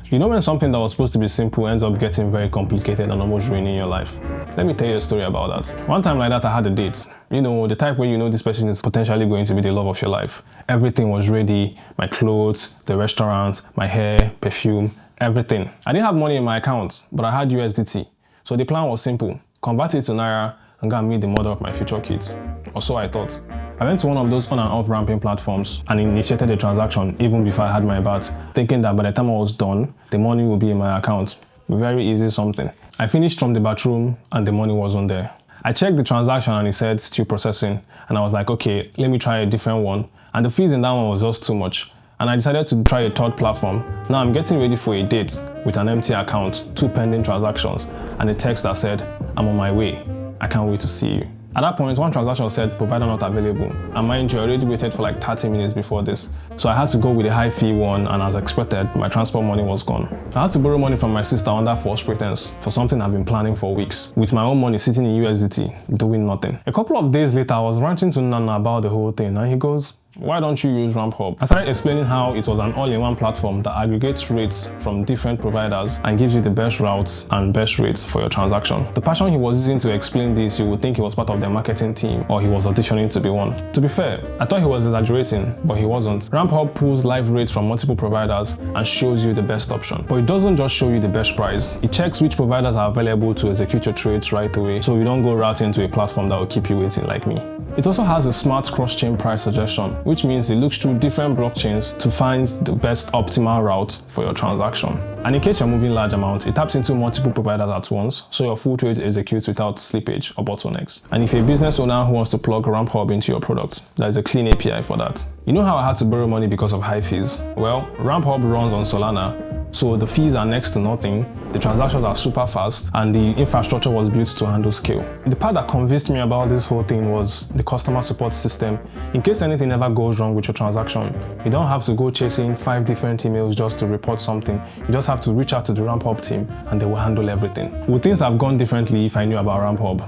You know when something that was supposed to be simple ends up getting very complicated and almost ruining your life? Let me tell you a story about that. One time like that, I had a date. You know, the type where you know this person is potentially going to be the love of your life. Everything was ready. My clothes, the restaurant, my hair, perfume, everything. I didn't have money in my account, but I had USDT. So the plan was simple. Convert it to Naira and go and meet the mother of my future kids. Or so I thought. I went to one of those on and off ramping platforms and initiated the transaction even before I had my bath, thinking that by the time I was done, the money would be in my account. Very easy something. I finished from the bathroom and the money wasn't there. I checked the transaction and it said still processing, and I was like, okay, let me try a different one. And the fees in that one was just too much. And I decided to try a third platform. Now I'm getting ready for a date with an empty account, 2 pending transactions, and a text that said, I'm on my way. I can't wait to see you. At that point, one transaction said provider not available, and mind you, I already waited for like 30 minutes before this. So I had to go with a high fee one, and as expected, my transport money was gone. I had to borrow money from my sister under false pretense for something I've been planning for weeks, with my own money sitting in USDT, doing nothing. A couple of days later, I was ranting to Nana about the whole thing, and he goes, why don't you use Ramphub? I started explaining how it was an all-in-one platform that aggregates rates from different providers and gives you the best routes and best rates for your transaction. The passion he was using to explain this, you would think he was part of their marketing team or he was auditioning to be one. To be fair, I thought he was exaggerating, but he wasn't. Ramphub pulls live rates from multiple providers and shows you the best option. But it doesn't just show you the best price. It checks which providers are available to execute your trades right away, so you don't go routing to a platform that will keep you waiting like me. It also has a smart cross-chain price suggestion, which means it looks through different blockchains to find the best optimal route for your transaction. And in case you're moving large amounts, it taps into multiple providers at once, so your full trade executes without slippage or bottlenecks. And if you're a business owner who wants to plug Ramphub into your product, there's a clean API for that. You know how I had to borrow money because of high fees? Well, Ramphub runs on Solana, so the fees are next to nothing, the transactions are super fast, and the infrastructure was built to handle scale. The part that convinced me about this whole thing was the customer support system. In case anything ever goes wrong with your transaction, you don't have to go chasing 5 different emails just to report something. You just have to reach out to the Ramphub team and they will handle everything. Would things have gone differently if I knew about Ramphub?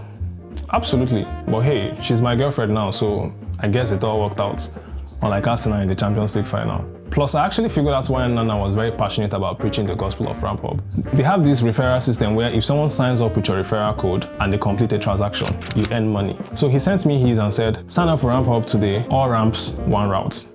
Absolutely. But hey, she's my girlfriend now, so I guess it all worked out. Unlike Arsenal in the Champions League final. Plus, I actually figured out why Nana was very passionate about preaching the gospel of Ramphub. They have this referral system where if someone signs up with your referral code and they complete a transaction, you earn money. So he sent me his and said, sign up for Ramphub today, all ramps, one route.